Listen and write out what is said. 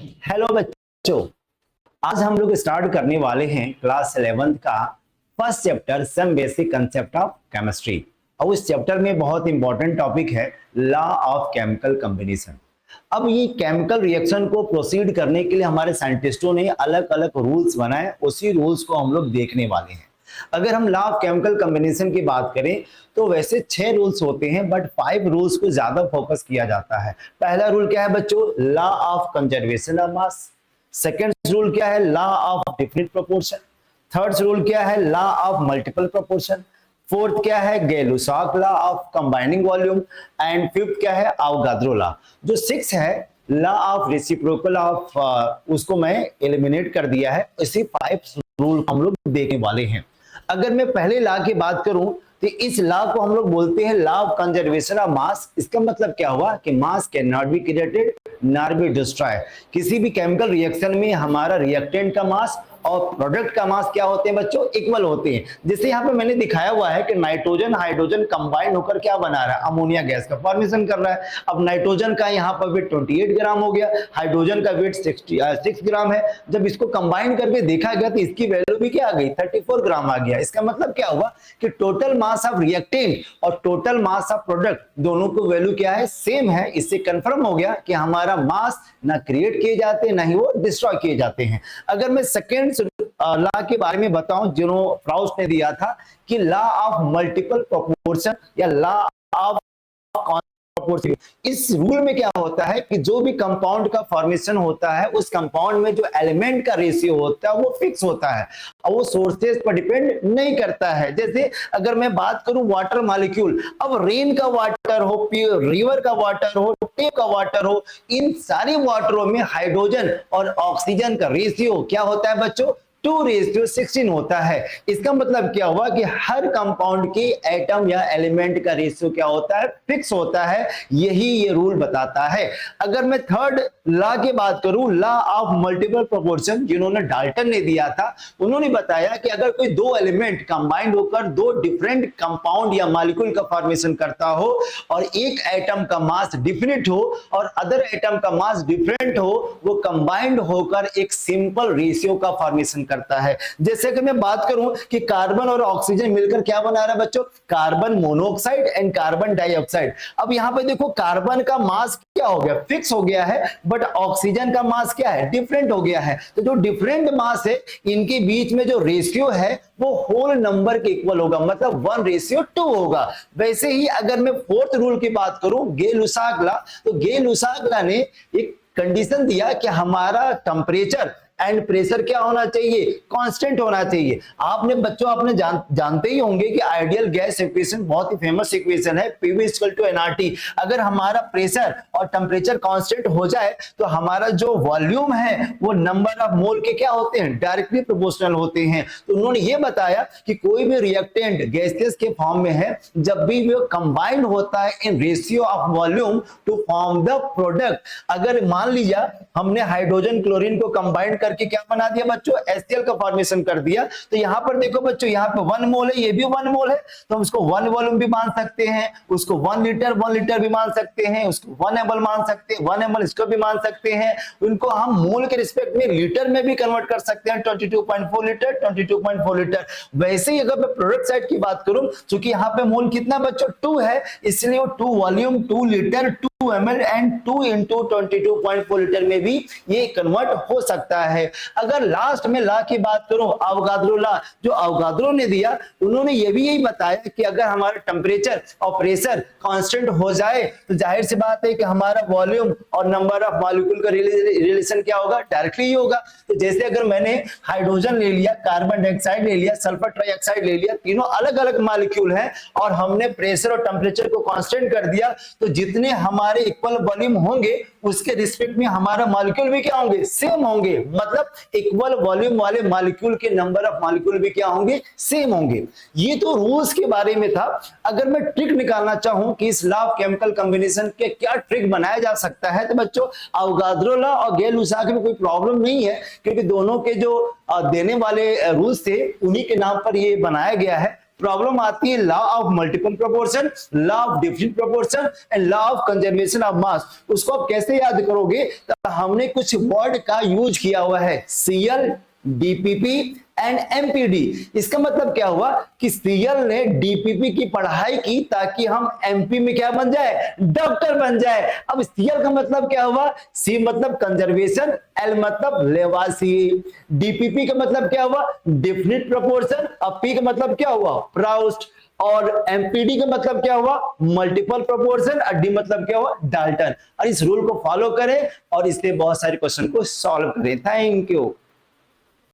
Hello बच्चों, आज हम लोग स्टार्ट करने वाले हैं क्लास 11th का first chapter some basic concept of chemistry. और उस चैप्टर में बहुत इंपॉर्टेंट टॉपिक है लॉ ऑफ केमिकल कॉम्बिनेशन। अब ये केमिकल रिएक्शन को प्रोसीड करने के लिए हमारे साइंटिस्टों ने अलग अलग रूल्स बनाए, उसी रूल्स को हम लोग देखने वाले हैं। अगर हम लॉ ऑफ केमिकल कॉम्बिनेशन की बात करें तो वैसे 6 रूल्स होते हैं, बट 5 रूल्स को ज्यादा फोकस किया जाता है। पहला रूल क्या है बच्चों? Law of conservation of mass. Second rule क्या है? Law of different proportion. Third rule क्या है? Law of multiple proportion. Fourth क्या है? Gay Lussac law of combining volume. And fifth क्या है? Avogadro law. जो 6 है लॉ ऑफ रेसिप्रोकल ऑफ, उसको मैं एलिमिनेट कर दिया है। इसी 5 रूल हम लोग देखने वाले हैं। अगर मैं पहले लॉ की बात करूं तो इस लॉ को हम लोग बोलते हैं लॉ ऑफ कंजर्वेशन ऑफ मास। इसका मतलब क्या हुआ कि मास can not be created not be destroy. किसी भी केमिकल रिएक्शन में हमारा रिएक्टेंट का मास और प्रोडक्ट का मास क्या होते हैं बच्चों? इक्वल होते हैं। जैसे यहाँ पे मैंने दिखाया हुआ है कि नाइट्रोजन हाइड्रोजन कंबाइन होकर क्या बना रहा है? अमोनिया गैस का फॉर्मेशन कर रहा है। अब नाइट्रोजन का यहाँ पर वेट 28 ग्राम हो गया, हाइड्रोजन का वेट 6 ग्राम है। जब इसको कंबाइन करके देखा गया तो इसकी वैल्यू भी क्या आ गई? 34 ग्राम आ गया। इसका मतलब क्या हुआ कि टोटल मास ऑफ रिएक्टेंट और टोटल मास ऑफ प्रोडक्ट दोनों को वैल्यू क्या है? सेम है। इससे कंफर्म हो गया कि हमारा मास ना क्रिएट किए जाते ना ही वो डिस्ट्रॉय किए जाते हैं। अगर मैं सेकेंड लॉ के बारे में बताऊं जिन्होंने फ्राउस्ट ने दिया था कि लॉ ऑफ मल्टीपल प्रोपोर्शन या लॉ ऑफ प्रोपोर्शन, इस रूल में क्या होता है कि जो भी कंपाउंड का फॉर्मेशन होता है उस कंपाउंड में जो एलिमेंट का रेशियो होता है वो फिक्स होता है और वो सोर्सेज पर डिपेंड नहीं करता है। जैसे अगर मैं बात करूं वाटर मॉलिक्यूल, अब रेन का वाटर हो, रिवर का वाटर हो, टेप का वाटर हो, इन सारे वाटरों में हाइड्रोजन और ऑक्सीजन का रेशियो क्या होता है बच्चों? 2:16 होता है। इसका मतलब क्या हुआ कि हर कंपाउंड के एटम या एलिमेंट का रेशियो क्या होता है? फिक्स होता है। यही ये रूल बताता है। अगर मैं थर्ड लॉ की बात करूं, लॉ ऑफ मल्टीपल प्रोपोर्शन, जिन्होंने डाल्टन ने दिया था, उन्होंने बताया कि अगर कोई दो एलिमेंट कंबाइंड होकर दो डिफरेंट कंपाउंड या मॉलिक्यूल का फॉर्मेशन करता हो और एक एटम का मास डिफरेंट हो और अदर एटम का मास डिफरेंट हो, वो कंबाइंड होकर एक सिंपल रेशियो का फॉर्मेशन करता है। जैसे कि मैं बात करूं कि कार्बन और ऑक्सीजन मिलकर क्या बना रहा है बच्चों? Carbon monoxide and carbon dioxide. अब यहां पे देखो कार्बन का मास क्या हो गया? फिक्स हो गया है, बट ऑक्सीजन का मास क्या है? डिफरेंट हो गया है। तो जो डिफरेंट मास है इनके बीच में जो रेशियो है वो होल नंबर के इक्वल होगा, मतलब 1:2 होगा। वैसे ही अगर मैं फोर्थ रूल की बात करूं, गै-लुसाक लॉ, तो गै-लुसाक लॉ ने एक कंडीशन दिया कि हमारा टेम्परेचर एंड प्रेशर क्या होना चाहिए? कांस्टेंट होना चाहिए। आपने बच्चों आपने जानते ही होंगे कि आइडियल गैस इक्वेशन बहुत ही फेमस इक्वेशन है, PV = nRT। अगर हमारा प्रेशर और टेम्परेचर कांस्टेंट हो जाए तो हमारा जो वॉल्यूम है वो नंबर ऑफ मोल के क्या होते हैं? डायरेक्टली प्रोपोर्शनल होते हैं। तो उन्होंने ये बताया कि कोई भी रिएक्टेंट गैसेस के फॉर्म में है, जब भी वो कंबाइंड होता है in ratio of volume to form the product. अगर मान लीजिए हमने हाइड्रोजन क्लोरीन को कंबाइंड करके क्या बना दिया बच्चों? HCl का फॉर्मेशन कर दिया। तो यहां पर देखो बच्चों, यहां पे 1 मोल है, ये भी 1 मोल है, तो हम उसको 1 वॉल्यूम भी मान सकते हैं, उसको 1 लीटर भी मान सकते हैं, उसको 1 ml मान सकते हैं, 1 ml इसको भी मान सकते हैं। उनको हम मोल के रिस्पेक्ट में लीटर में भी कन्वर्ट कर सकते हैं, 22.4 लीटर, 22.4 लीटर। वैसे ही अगर मैं प्रोडक्ट साइड की बात करूं, चूंकि यहां पे मोल कितना बच्चों? 2 है, इसलिए वो 2 volume 2 litre 2 ml and 2 × 22.4 litre में भी ये कन्वर्ट हो सकता है। अगर लास्ट में लॉ की बात करूं, अवोगाद्रो लॉ, जो अवोगाद्रो ने दिया, उन्होंने ये भी यही बताया कि अगर हमारा टेम्परेचर और प्रेशर कांस्टेंट हो जाए तो जाहिर सी बात है कि हमारा वॉल्यूम और नंबर ऑफ मॉलिक्यूल का रिलेशन क्या होगा? डायरेक्टली ही होगा। तो जैसे अगर मैंने हाइड्रोजन ले लिया, कार्बन डाइऑक्साइड ले लिया, सल्फर ट्राइऑक्साइड ले लिया, तीनों अलग अलग मॉलिक्यूल हैं और हमने प्रेशर और टेम्परेचर को कांस्टेंट कर दिया, तो जितने हमारे इक्वल वॉल्यूम होंगे उसके रिस्पेक्ट में हमारा मॉलिक्यूल भी क्या होंगे? सेम होंगे। मतलब इक्वल वॉल्यूम वाले मॉलिक्यूल के नंबर ऑफ मॉलिक्यूल भी क्या होंगे? सेम होंगे। ये तो रूल्स के बारे में था। अगर मैं ट्रिक निकालना चाहूं कि इस लॉ ऑफ केमिकल कॉम्बिनेशन के क्या ट्रिक बनाया जा सकता है, तो बच्चों अवोगाद्रो लॉ और गै-लुसाक में कोई प्रॉब्लम नहीं है, क्योंकि दोनों के जो देने वाले रूल्स थे उन्हीं के नाम पर ये बनाया गया है। प्रॉब्लम आती है law of multiple proportion, law of different proportion and law of conservation of मास, उसको आप कैसे याद करोगे? तो हमने कुछ वर्ड का यूज किया हुआ है, सीएल, डीपीपी एंड एमपीडी। इसका मतलब क्या हुआ कि सीएल ने डीपीपी की पढ़ाई की ताकि हम एमपी में क्या बन जाए, डॉक्टर बन जाए। अब सीएल का मतलब क्या हुआ, सी मतलब कंजर्वेशन, एल मतलब लेवासी, डीपीपी का मतलब क्या हुआ, डिफिनिट प्रोपोर्शन, अब पी का मतलब क्या हुआ, प्राउस्ट, और एमपीडी का मतलब क्या हुआ, मल्टीपल प्रोपोर्शन, और डी मतलब क्या हुआ, डाल्टन। और इस रूल को फॉलो करें और इससे बहुत सारे क्वेश्चन को सॉल्व करें। Thank you.